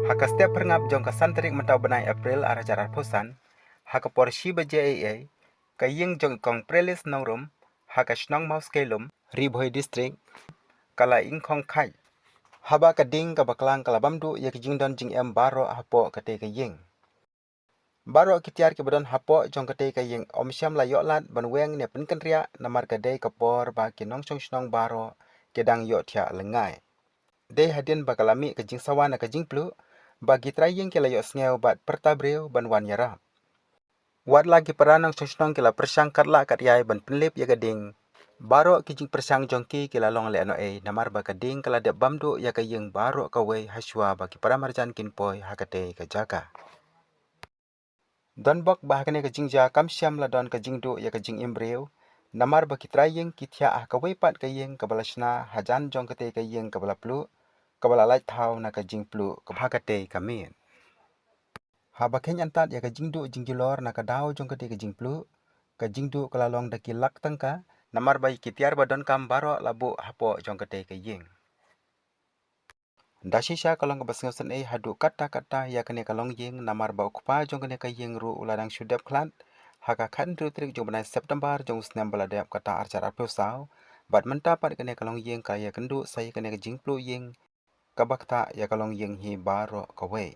Haka setiap perngap jong kesan terik mentau benai April arah jarar posan, haka porsi baje AA, kaying jong kong prelis naurum, haka snong mau skelum, ribhoi distrik, kala ing kong kai. Haba kading kabaklang kalabamdu ya kejing don jing em baro hapo kate kaying. Baro kitiar kebedon hapo jong kate kaying om syam la yoklat banweng ne penken ria namar kadai kapor ba kinong chong snong baro kedang yok tia lengai. Day hadin bakalami kejing sawana kejing plu, bagi traying kila yok sngeu bat pertabreu ban wan yarap. Wat lagi peranang chong kila persang katla kat yai ban penlip ya gading. Baro kijing persang jongki kila long le ano namar ba gading kala dep bamdu ya kayeng baro kawai haswa bagi paramarjan kinpoi hakate kajaka. Don bok bahakane kejing ja kam syam la don kejing du ya kejing imbreu. Namar bagi traying kitya kawai pat kayeng kabalashna hajan jong kate kayeng kabala plu. Kabala light thau na kajing plu kabhakate kamin. Haba keny antat ya kajing du jingjulor na kadau jong kate kajing plu. Kajing du kalalong daki lak tangka. Namar bayi kitiar badon kam baro labu hapo jong kate kaying. Dasisha kalong kabasngausan hadu kata-kata ya kene kalong ying namar ba ukpa jong kene kaying ru uladang syudap klat. Haka kan ru trik jong benai September jong senam baladap kata arcar arpusau. Bat mentapat kene kalong ying kaya kendu saya kene kajing plu ying. Kabakta ya kalong ying hi baro kawai.